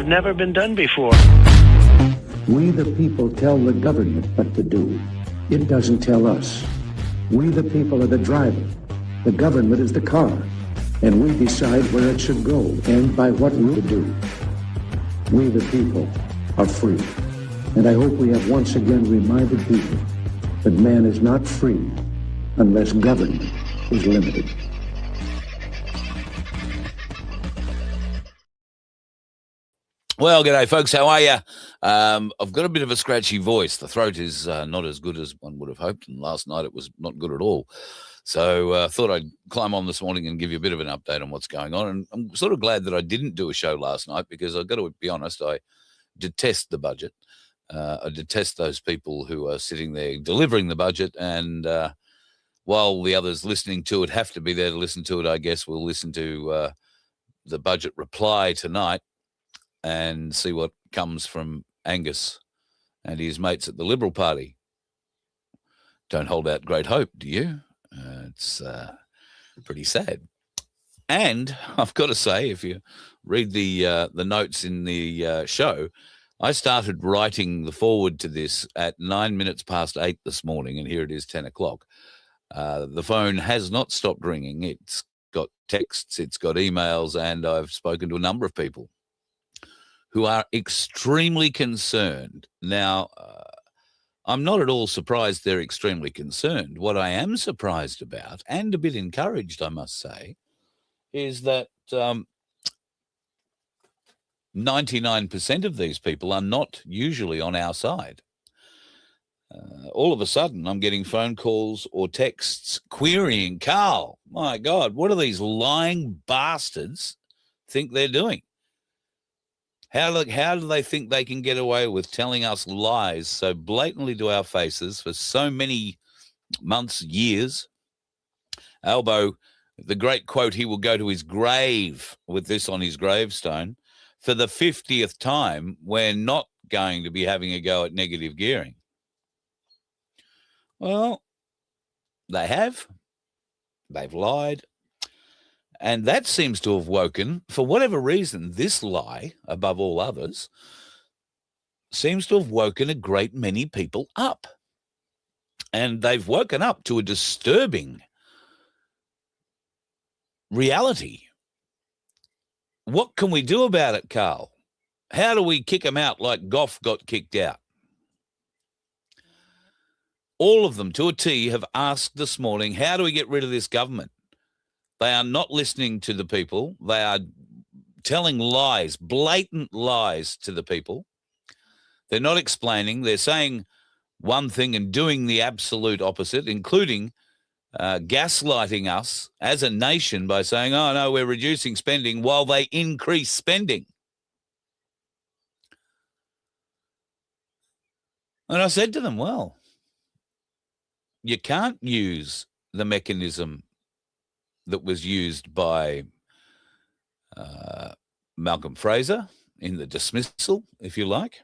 never been done before. We the people tell the government what to do. It doesn't tell us. We the people are the driver. The government is the car. And we decide where it should go and by what route to do. We the people are free. And I hope we have once again reminded people that man is not free unless government is limited. Well, g'day, folks. How are you? I've got a bit of a scratchy voice. The throat is not as good as one would have hoped, and last night it was not good at all. So I thought I'd climb on this morning and give you a bit of an update on what's going on. And I'm sort of glad that I didn't do a show last night because I've got to be honest, I detest the budget. I detest those people who are sitting there delivering the budget, and while the others listening to it have to be there to listen to it, I guess we'll listen to the budget reply tonight and see what comes from Angus and his mates at the Liberal Party. Don't hold out great hope, do you? It's pretty sad. And I've got to say, if you read the notes in the show, I started writing the forward to this at 8:09 this morning, and here it is 10 o'clock. The phone has not stopped ringing. It's got texts, it's got emails, and I've spoken to a number of people who are extremely concerned. Now, I'm not at all surprised they're extremely concerned. What I am surprised about, and a bit encouraged, I must say, is that 99% of these people are not usually on our side. All of a sudden, I'm getting phone calls or texts querying, Carl, my God, what do these lying bastards think they're doing? How do they think they can get away with telling us lies so blatantly to our faces for so many months, years? Albo, the great quote, he will go to his grave with this on his gravestone. For the 50th time, we're not going to be having a go at negative gearing. Well, they have. They've lied. And that seems to have woken, for whatever reason, this lie, above all others, seems to have woken a great many people up. And they've woken up to a disturbing reality. What can we do about it, Carl? How do we kick them out like Goff got kicked out? All of them, to a T, have asked this morning, how do we get rid of this government? They are not listening to the people. They are telling lies, blatant lies to the people. They're not explaining. They're saying one thing and doing the absolute opposite, including gaslighting us as a nation by saying, oh, no, we're reducing spending while they increase spending. And I said to them, well, you can't use the mechanism that was used by Malcolm Fraser in the dismissal, if you like,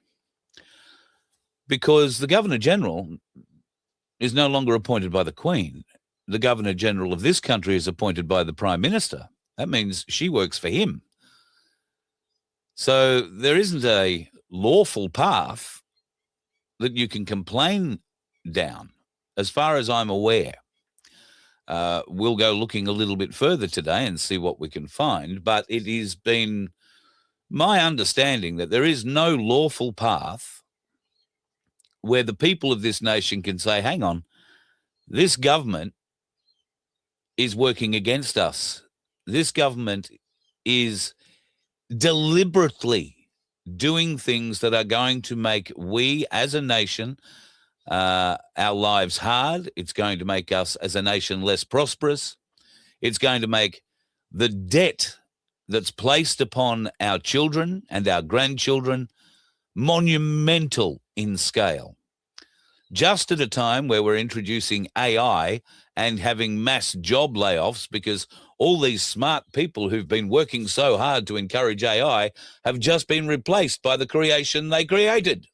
because the Governor-General is no longer appointed by the Queen. The Governor-General of this country is appointed by the Prime Minister. That means she works for him. So there isn't a lawful path that you can complain down, as far as I'm aware. We'll go looking a little bit further today and see what we can find, but it has been my understanding that there is no lawful path where the people of this nation can say, hang on, this government is working against us. This government is deliberately doing things that are going to make we as a nation our lives hard. It's going to make us as a nation less prosperous. It's going to make the debt that's placed upon our children and our grandchildren monumental in scale. Just at a time where we're introducing AI and having mass job layoffs because all these smart people who've been working so hard to encourage AI have just been replaced by the creation they created.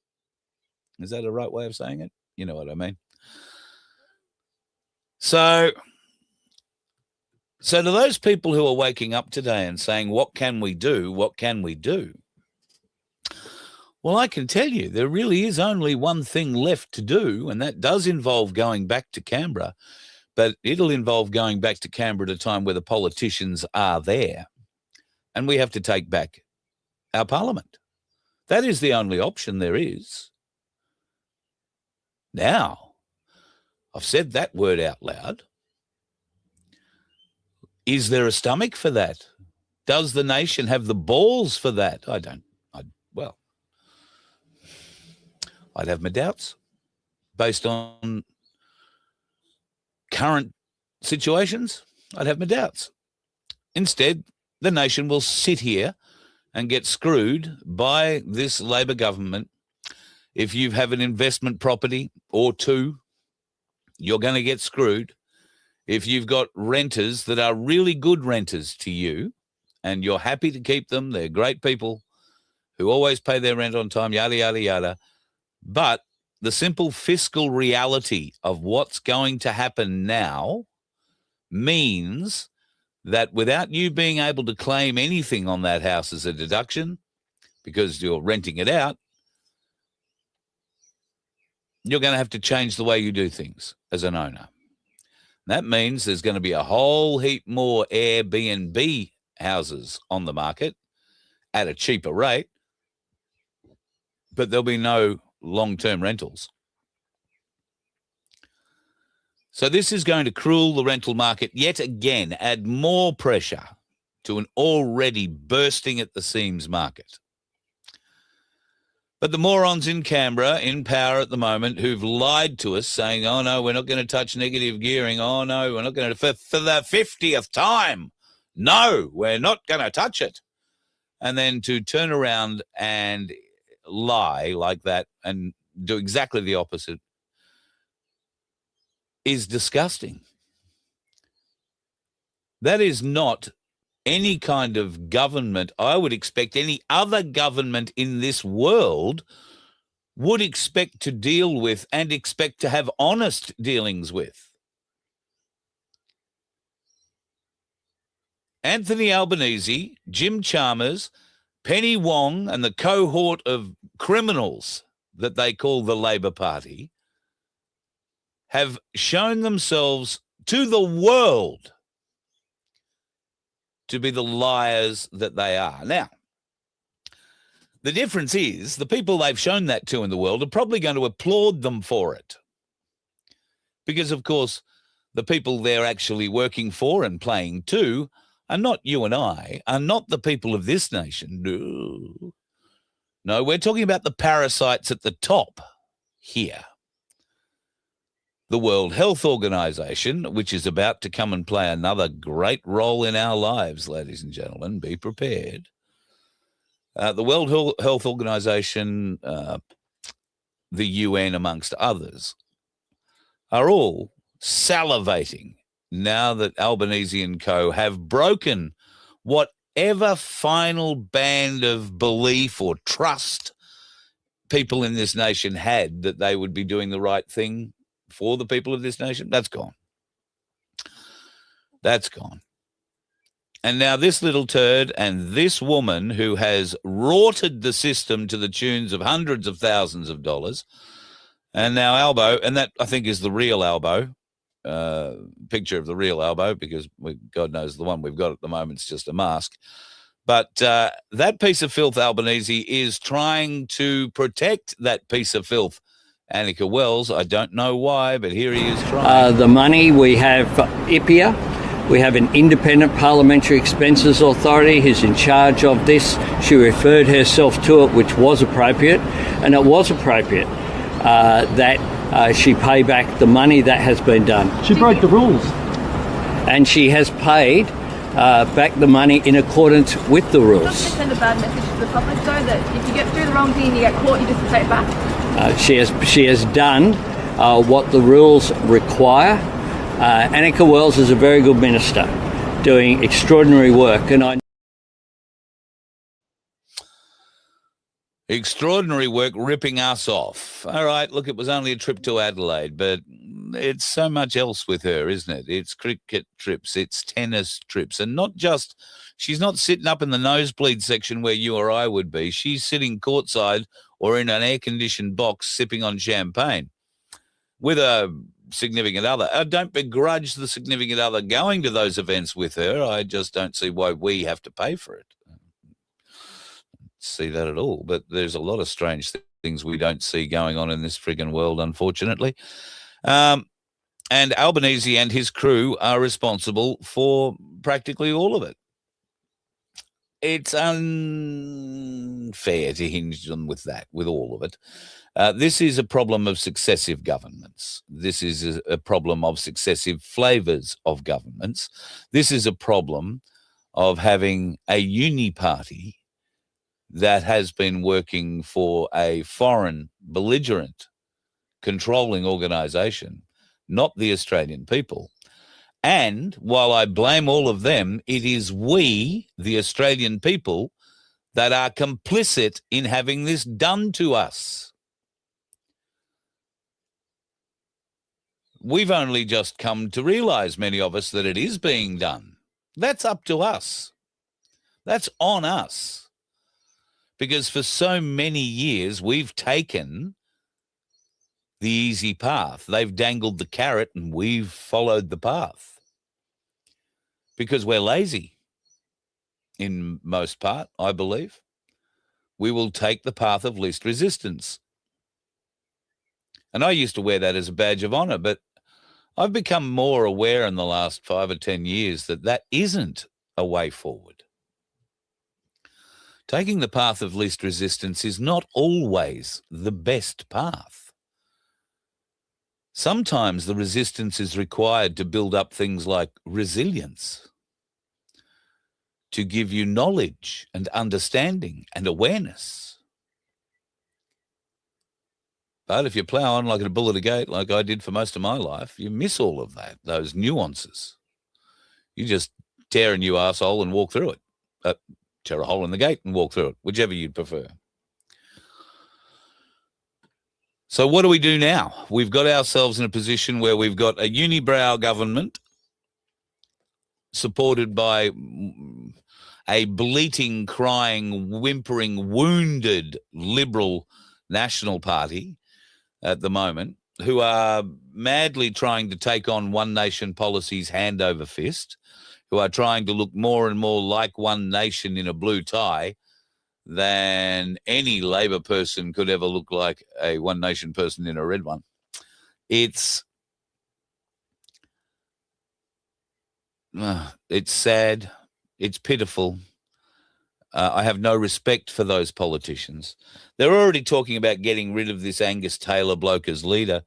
Is that a right way of saying it? You know what I mean? So to those people who are waking up today and saying, what can we do? What can we do? Well, I can tell you there really is only one thing left to do, and that does involve going back to Canberra, but it'll involve going back to Canberra at a time where the politicians are there, and we have to take back our parliament. That is the only option there is. Now, I've said that word out loud. Is there a stomach for that? Does the nation have the balls for that? I don't. I'd have my doubts based on current situations. I'd have my doubts. Instead, the nation will sit here and get screwed by this Labor government. If you have an investment property or two, you're going to get screwed. If you've got renters that are really good renters to you and you're happy to keep them, they're great people who always pay their rent on time, yada, yada, yada. But the simple fiscal reality of what's going to happen now means that without you being able to claim anything on that house as a deduction because you're renting it out, you're going to have to change the way you do things as an owner. That means there's going to be a whole heap more Airbnb houses on the market at a cheaper rate, but there'll be no long-term rentals. So this is going to cruel the rental market yet again, add more pressure to an already bursting at the seams market. But the morons in Canberra, in power at the moment, who've lied to us saying, oh, no, we're not going to touch negative gearing. Oh, no, we're not going to, for the 50th time. No, we're not going to touch it. And then to turn around and lie like that and do exactly the opposite is disgusting. That is not any kind of government I would expect any other government in this world would expect to deal with and expect to have honest dealings with. Anthony Albanese, Jim Chalmers, Penny Wong and the cohort of criminals that they call the Labor Party have shown themselves to the world to be the liars that they are. Now, the difference is the people they've shown that to in the world are probably going to applaud them for it. Because, of course, the people they're actually working for and playing to are not you and I, are not the people of this nation. No, we're talking about the parasites at the top here. The World Health Organization, which is about to come and play another great role in our lives, ladies and gentlemen, be prepared. The World Health Organization, the UN, amongst others, are all salivating now that Albanese and co have broken whatever final band of belief or trust people in this nation had that they would be doing the right thing for the people of this nation. That's gone. That's gone. And now this little turd and this woman who has rorted the system to the tunes of hundreds of thousands of dollars, and now Albo, and that I think is the real Albo, picture of the real Albo, because God knows the one we've got at the moment is just a mask. But that piece of filth, Albanese, is trying to protect that piece of filth. Annika Wells, I don't know why, but here he is trying. The money, we have IPIA, we have an independent parliamentary expenses authority who's in charge of this. She referred herself to it, which was appropriate, and it was appropriate that she pay back the money that has been done. She broke the rules. And she has paid back the money in accordance with the rules. Doesn't it send a bad message to the public, though, that if you get through the wrong thing and you get caught, you just take it back? She has done what the rules require. Annika Wells is a very good minister, doing extraordinary work, and I. Extraordinary work ripping us off. All right, look, it was only a trip to Adelaide, but it's so much else with her, isn't it? It's cricket trips, it's tennis trips, and not just, she's not sitting up in the nosebleed section where you or I would be. She's sitting courtside or in an air-conditioned box sipping on champagne with a significant other. I don't begrudge the significant other going to those events with her. I just don't see why we have to pay for it. See that at all. But there's a lot of strange things we don't see going on in this friggin' world, unfortunately. And Albanese and his crew are responsible for practically all of it. It's unfair to hinge on with all of it. This is a problem of successive governments. This is a problem of successive flavours of governments. This is a problem of having a uni party that has been working for a foreign, belligerent, controlling organisation, not the Australian people. And while I blame all of them, it is we, the Australian people, that are complicit in having this done to us. We've only just come to realise, many of us, that it is being done. That's up to us. That's on us. Because for so many years, we've taken the easy path. They've dangled the carrot and we've followed the path. Because we're lazy, in most part, I believe. We will take the path of least resistance. And I used to wear that as a badge of honour, but I've become more aware in the last 5 or 10 years that that isn't a way forward. Taking the path of least resistance is not always the best path. Sometimes the resistance is required to build up things like resilience, to give you knowledge and understanding and awareness. But if you plough on like a bull at a gate, like I did for most of my life, you miss all of that, those nuances. You just tear a new arsehole and walk through it. Tear a hole in the gate and walk through it, whichever you'd prefer. So what do we do now? We've got ourselves in a position where we've got a unibrow government supported by a bleating, crying, whimpering, wounded Liberal National Party at the moment, who are madly trying to take on One Nation policies hand over fist, who are trying to look more and more like One Nation in a blue tie than any Labor person could ever look like a One Nation person in a red one. It's sad. It's pitiful. I have no respect for those politicians. They're already talking about getting rid of this Angus Taylor bloke as leader.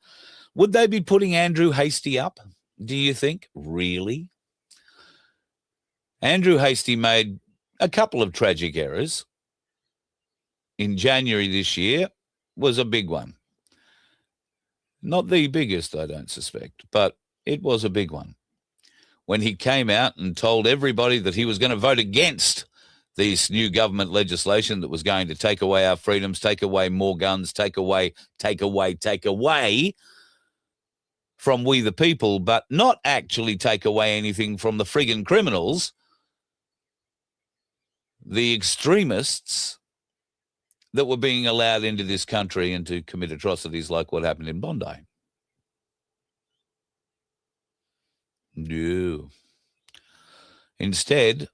Would they be putting Andrew Hastie up, do you think? Really? Andrew Hastie made a couple of tragic errors. In January this year was a big one. Not the biggest, I don't suspect, but it was a big one. When he came out and told everybody that he was going to vote against this new government legislation that was going to take away our freedoms, take away more guns, take away from we the people, but not actually take away anything from the friggin' criminals, the extremists that were being allowed into this country and to commit atrocities like what happened in Bondi. No. Instead,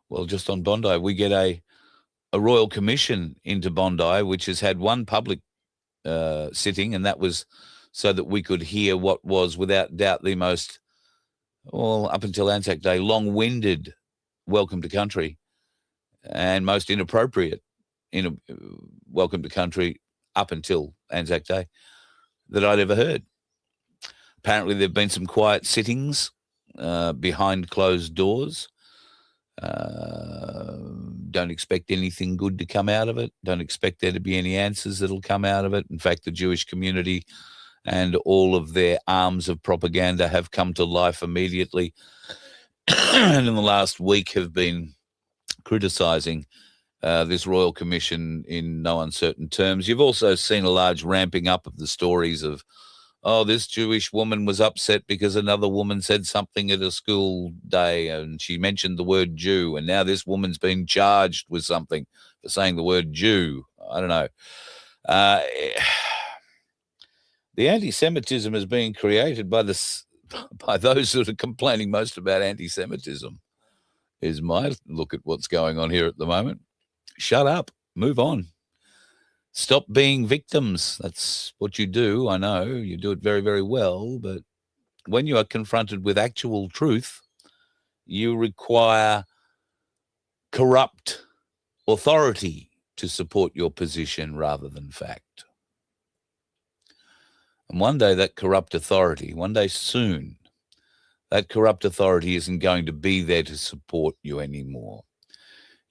well, just on Bondi, we get a royal commission into Bondi, which has had one public sitting, and that was so that we could hear what was, without doubt, the most, well, up until Anzac Day, long-winded welcome to country and most inappropriate welcome to country up until Anzac Day that I'd ever heard. Apparently there have been some quiet sittings behind closed doors. Don't expect anything good to come out of it. Don't expect there to be any answers that'll come out of it. In fact, the Jewish community and all of their arms of propaganda have come to life immediately and in the last week have been criticising this Royal Commission in no uncertain terms. You've also seen a large ramping up of the stories of, oh, this Jewish woman was upset because another woman said something at a school day and she mentioned the word Jew, and now this woman's been charged with something for saying the word Jew. I don't know. The anti-Semitism is being created by those that are complaining most about anti-Semitism, is my look at what's going on here at the moment. Shut up. Move on. Stop being victims. That's what you do. I know you do it very, very well, but when you are confronted with actual truth, you require corrupt authority to support your position rather than fact. And one day that corrupt authority, one day soon, that corrupt authority isn't going to be there to support you anymore.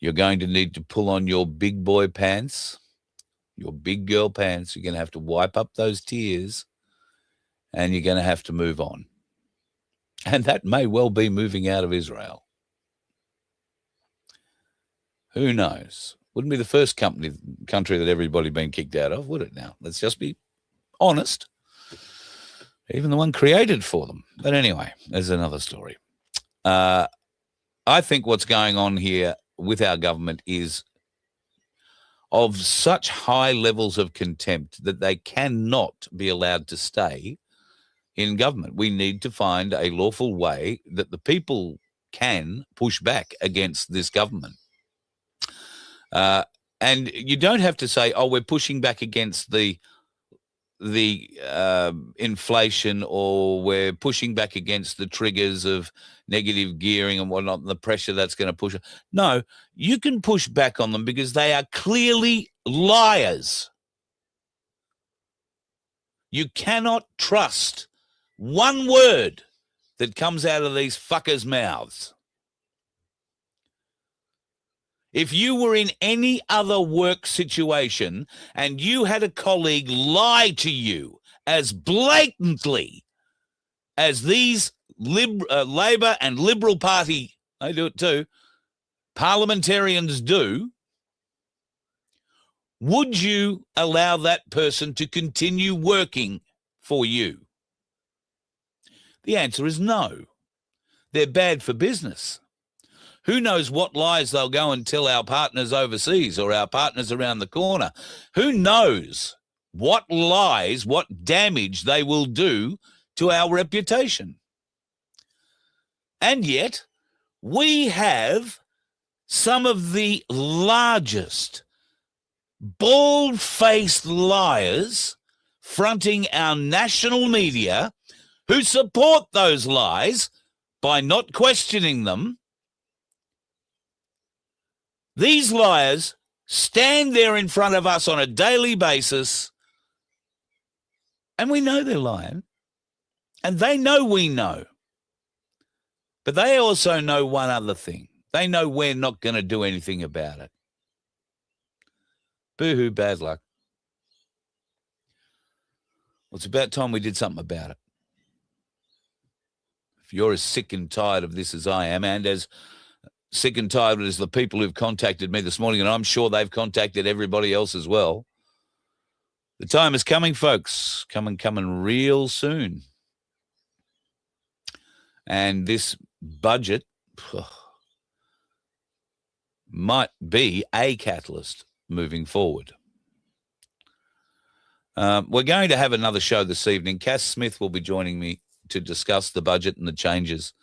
You're going to need to pull on your big boy pants, your big girl pants. You're going to have to wipe up those tears, and you're going to have to move on. And that may well be moving out of Israel. Who knows? Wouldn't be the first country that everybody been kicked out of, would it now? Let's just be honest. Even the one created for them. But anyway, there's another story. I think what's going on here with our government is of such high levels of contempt that they cannot be allowed to stay in government. We need to find a lawful way that the people can push back against this government. And you don't have to say, oh, we're pushing back against the inflation, or we're pushing back against the triggers of negative gearing and whatnot, and the pressure that's going to push. No, you can push back on them because they are clearly liars. You cannot trust one word that comes out of these fuckers' mouths. If you were in any other work situation and you had a colleague lie to you as blatantly as these Labor and Liberal Party, they do it too, parliamentarians do, would you allow that person to continue working for you? The answer is no. They're bad for business. Who knows what lies they'll go and tell our partners overseas or our partners around the corner? Who knows what lies, what damage they will do to our reputation? And yet, we have some of the largest bald-faced liars fronting our national media who support those lies by not questioning them. These liars stand there in front of us on a daily basis, and we know they're lying, and they know we know. But they also know one other thing. They know we're not going to do anything about it. Boo-hoo, bad luck. Well, it's about time we did something about it. If you're as sick and tired of this as I am, and as sick and tired as the people who've contacted me this morning, and I'm sure they've contacted everybody else as well, the time is coming, folks. Coming real soon. And this budget might be a catalyst moving forward. We're going to have another show this evening. Cass Smith will be joining me to discuss the budget and the changes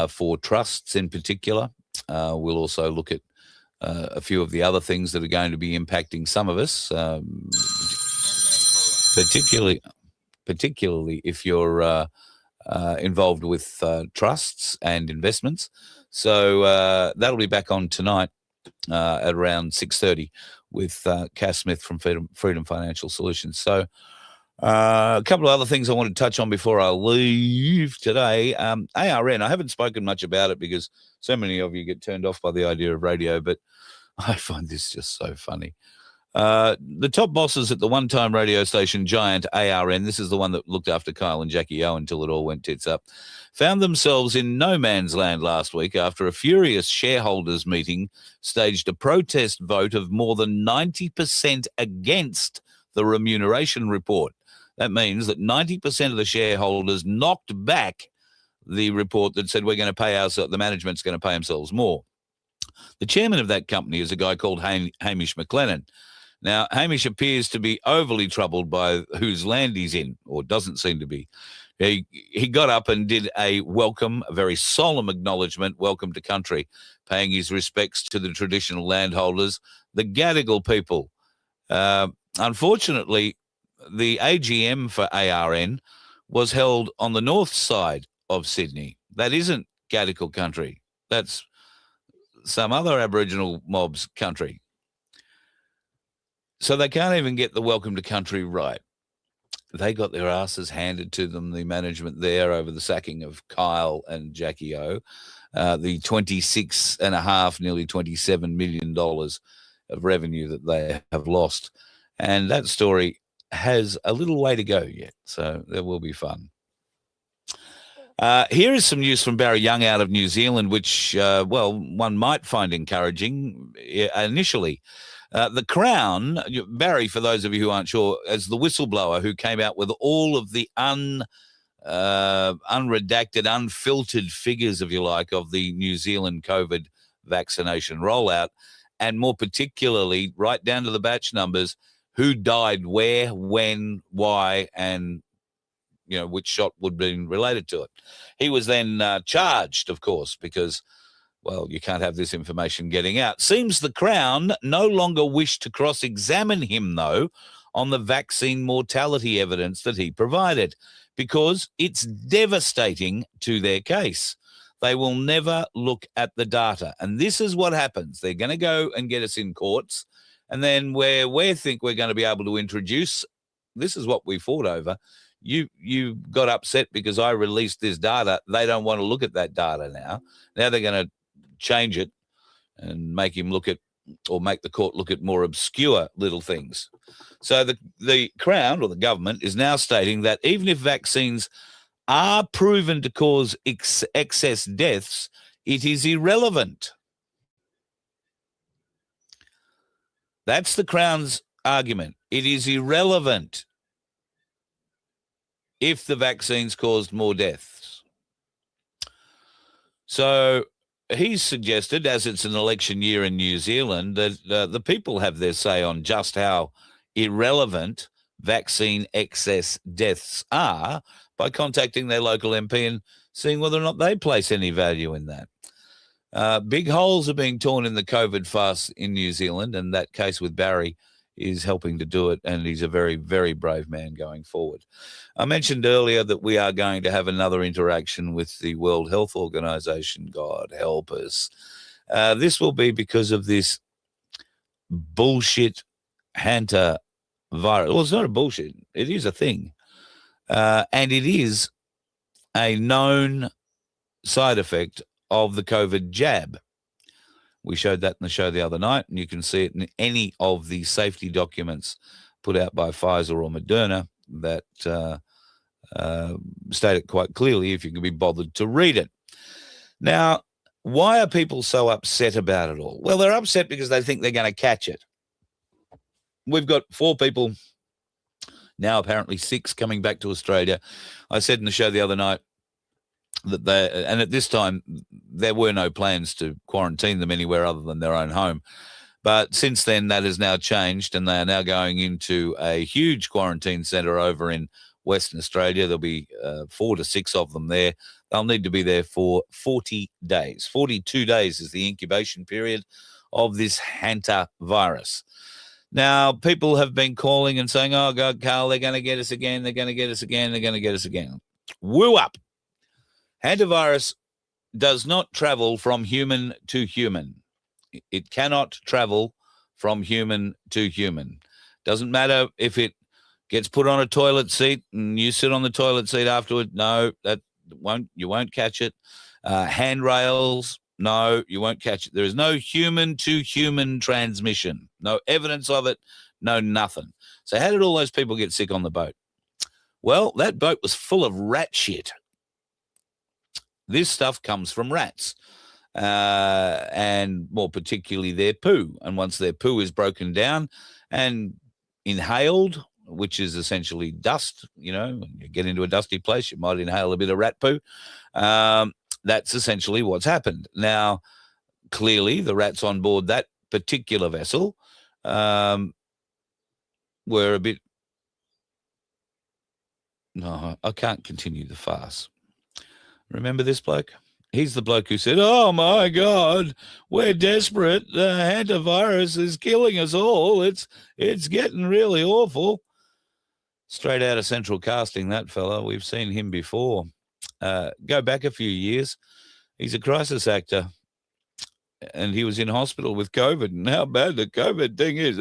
for trusts in particular. We'll also look at a few of the other things that are going to be impacting some of us, particularly if you're involved with trusts and investments. So that'll be back on tonight at around 6:30 with Cass Smith from Freedom Financial Solutions. So a couple of other things I want to touch on before I leave today. ARN, I haven't spoken much about it because so many of you get turned off by the idea of radio, but I find this just so funny. The top bosses at the one-time radio station giant ARN, this is the one that looked after Kyle and Jackie O until it all went tits up, found themselves in no man's land last week after a furious shareholders meeting staged a protest vote of more than 90% against the remuneration report. That means that 90% of the shareholders knocked back the report that said we're going to pay ourselves, the management's going to pay themselves more. The chairman of that company is a guy called Hamish McLennan. Now, Hamish appears to be overly troubled by whose land he's in, or doesn't seem to be. He got up and did a very solemn acknowledgement, welcome to country, paying his respects to the traditional landholders, the Gadigal people. Unfortunately, the AGM for ARN was held on the north side of Sydney. That isn't Gadigal country. That's some other Aboriginal mob's country. So they can't even get the welcome to country right. They got their asses handed to them, the management there, over the sacking of Kyle and Jackie O, the $26.5, nearly $27 million of revenue that they have lost. And that story has a little way to go yet, so there will be fun. Here is some news from Barry Young out of New Zealand, which, one might find encouraging initially. The Crown, Barry, for those of you who aren't sure, as the whistleblower who came out with all of the unredacted, unfiltered figures, if you like, of the New Zealand COVID vaccination rollout, and more particularly right down to the batch numbers, who died where, when, why, and which shot would be related to it. He was then charged, of course, because, well, you can't have this information getting out. Seems the Crown no longer wish to cross-examine him, though, on the vaccine mortality evidence that he provided, because it's devastating to their case. They will never look at the data. And this is what happens. They're going to go and get us in courts, and then where we think we're going to be able to introduce, this is what we fought over. You got upset because I released this data. They don't want to look at that data now. Now they're going to change it and make him look at, or make the court look at more obscure little things. So the Crown, or the government, is now stating that even if vaccines are proven to cause excess deaths, it is irrelevant. That's the Crown's argument. It is irrelevant if the vaccines caused more deaths. So he's suggested, as it's an election year in New Zealand, that the people have their say on just how irrelevant vaccine excess deaths are by contacting their local MP and seeing whether or not they place any value in that. Big holes are being torn in the COVID fuss in New Zealand, and that case with Barry is helping to do it, and he's a very, very brave man going forward. I mentioned earlier that we are going to have another interaction with the World Health Organization. God help us. This will be because of this bullshit hantavirus. Well, it's not a bullshit. It is a thing. And it is a known side effect of the COVID jab. We showed that in the show the other night, and you can see it in any of the safety documents put out by Pfizer or Moderna that state it quite clearly if you can be bothered to read it. Now, why are people so upset about it all? Well, they're upset because they think they're going to catch it. We've got 4 people, now apparently 6, coming back to Australia. I said in the show the other night that and at this time there were no plans to quarantine them anywhere other than their own home. But since then, that has now changed, and they are now going into a huge quarantine centre over in Western Australia. There'll be 4 to 6 of them there. They'll need to be there for 40 days. 42 days is the incubation period of this hantavirus. Now, people have been calling and saying, oh, God, Carl, they're going to get us again. They're going to get us again. They're going to get us again. Woo up. Hantavirus does not travel from human to human. It cannot travel from human to human. Doesn't matter if it gets put on a toilet seat and you sit on the toilet seat afterward. No, you won't catch it. Handrails, no, you won't catch it. There is no human to human transmission. No evidence of it, no nothing. So how did all those people get sick on the boat? Well, that boat was full of rat shit. This stuff comes from rats, and more particularly their poo. And once their poo is broken down and inhaled, which is essentially dust, when you get into a dusty place, you might inhale a bit of rat poo. That's essentially what's happened. Now, clearly the rats on board that particular vessel were a bit... No, I can't continue the farce. Remember this bloke? He's the bloke who said, "Oh, my God, we're desperate. The hantavirus is killing us all. It's getting really awful." Straight out of Central Casting, that fella. We've seen him before. Go back a few years. He's a crisis actor, and he was in hospital with COVID, and how bad the COVID thing is.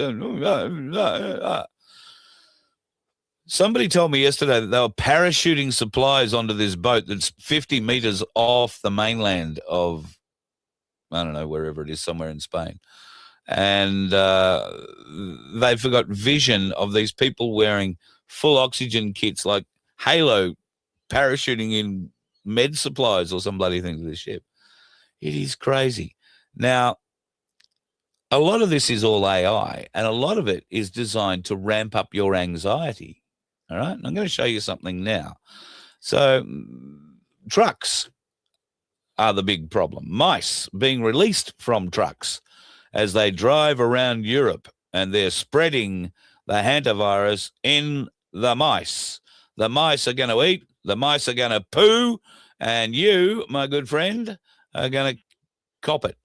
Somebody told me yesterday that they were parachuting supplies onto this boat that's 50 metres off the mainland of, I don't know, wherever it is, somewhere in Spain. And they've got vision of these people wearing full oxygen kits like Halo parachuting in med supplies or some bloody thing to this ship. It is crazy. Now, a lot of this is all AI, and a lot of it is designed to ramp up your anxiety. All right, and I'm going to show you something now. So trucks are the big problem. Mice being released from trucks as they drive around Europe, and they're spreading the hantavirus in the mice. The mice are going to eat, the mice are going to poo, and you, my good friend, are going to cop it.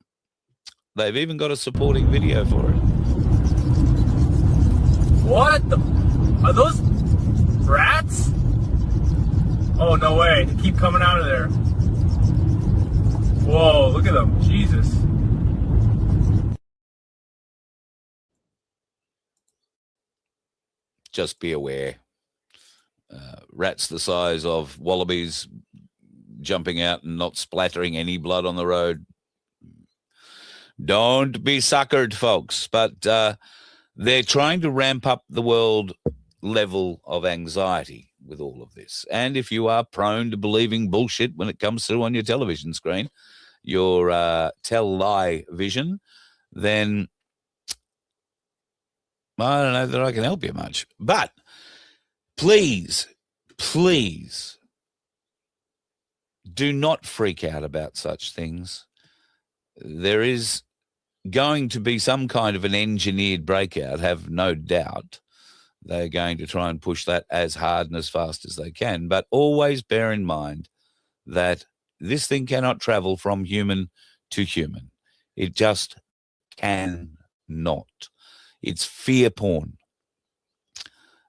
They've even got a supporting video for it. What the? Are those rats? Oh, no way. They keep coming out of there. Whoa, look at them. Jesus. Just be aware. Rats the size of wallabies jumping out and not splattering any blood on the road. Don't be suckered, folks. But they're trying to ramp up the world level of anxiety with all of this. And if you are prone to believing bullshit when it comes through on your television screen, your tell-lie vision, then I don't know that I can help you much. But please, please do not freak out about such things. There is going to be some kind of an engineered breakout, have no doubt. They're going to try and push that as hard and as fast as they can. But always bear in mind that this thing cannot travel from human to human. It just cannot. It's fear porn.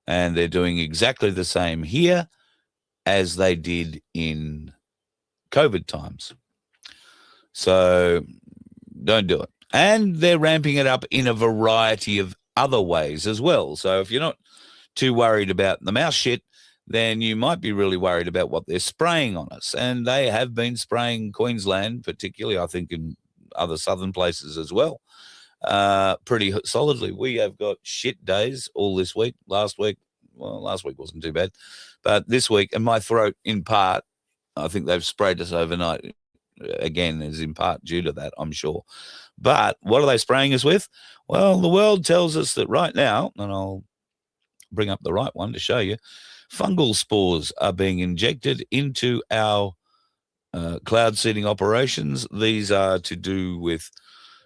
And they're doing exactly the same here as they did in COVID times. So don't do it. And they're ramping it up in a variety of other ways as well. So if you're not too worried about the mouse shit, then you might be really worried about what they're spraying on us. And they have been spraying Queensland, particularly, I think, in other southern places as well, pretty solidly. We have got shit days all this week. Last week wasn't too bad. But this week, and my throat, in part, I think they've sprayed us overnight again, is in part due to that, I'm sure. But what are they spraying us with? Well, the world tells us that right now, and I'll bring up the right one to show you, fungal spores are being injected into our cloud seeding operations. These are to do with,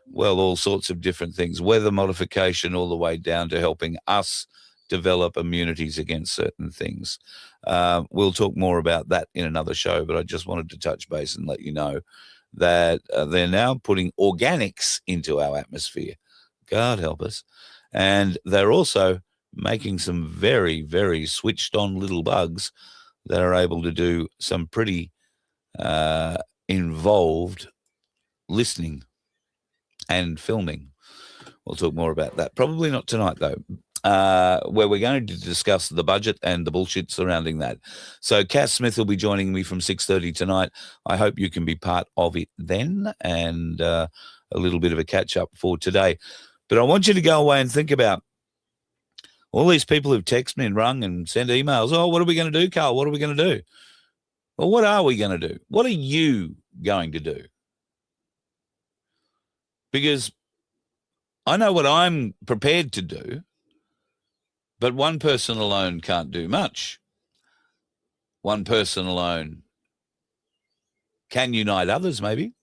well, all sorts of different things, weather modification all the way down to helping us develop immunities against certain things. We'll talk more about that in another show, but I just wanted to touch base and let you know that they're now putting organics into our atmosphere. God help us. And they're also making some very, very switched on little bugs that are able to do some pretty involved listening and filming. We'll talk more about that. Probably not tonight, though, where we're going to discuss the budget and the bullshit surrounding that. So Cass Smith will be joining me from 6:30 tonight. I hope you can be part of it then, and a little bit of a catch-up for today. But I want you to go away and think about all these people who've texted me and rung and sent emails. Oh, what are we going to do, Carl? What are we going to do? Well, what are we going to do? What are you going to do? Because I know what I'm prepared to do, but one person alone can't do much. One person alone can unite others, maybe.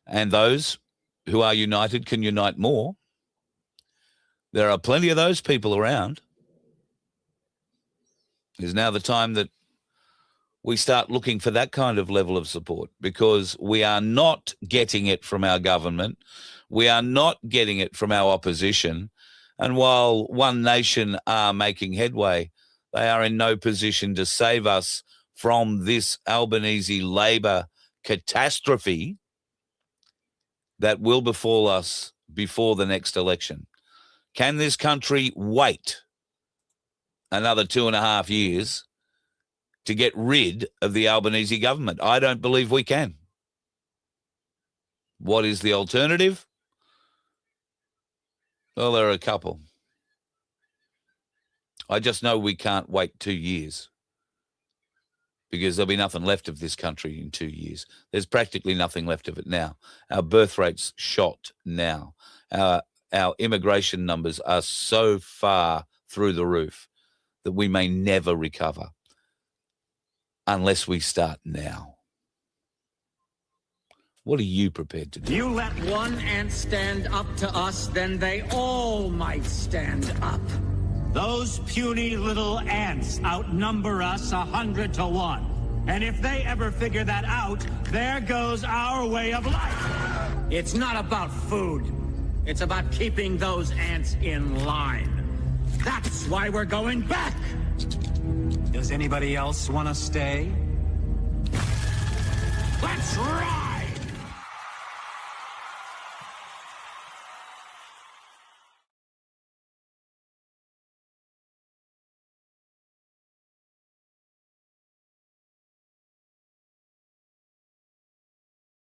And those who are united can unite more. There are plenty of those people around. Is now the time that we start looking for that kind of level of support, because we are not getting it from our government. We are not getting it from our opposition. And while One Nation are making headway, they are in no position to save us from this Albanese Labor catastrophe that will befall us before the next election. Can this country wait another 2.5 years to get rid of the Albanese government? I don't believe we can. What is the alternative? Well, there are a couple. I just know we can't wait 2 years, because there'll be nothing left of this country in 2 years. There's practically nothing left of it now. Our birth rate's shot now. Our immigration numbers are so far through the roof that we may never recover unless we start now. What are you prepared to do? You let one ant stand up to us, then they all might stand up. Those puny little ants outnumber us 100 to 1. And if they ever figure that out, there goes our way of life. It's not about food. It's about keeping those ants in line. That's why we're going back. Does anybody else want to stay? Let's rock!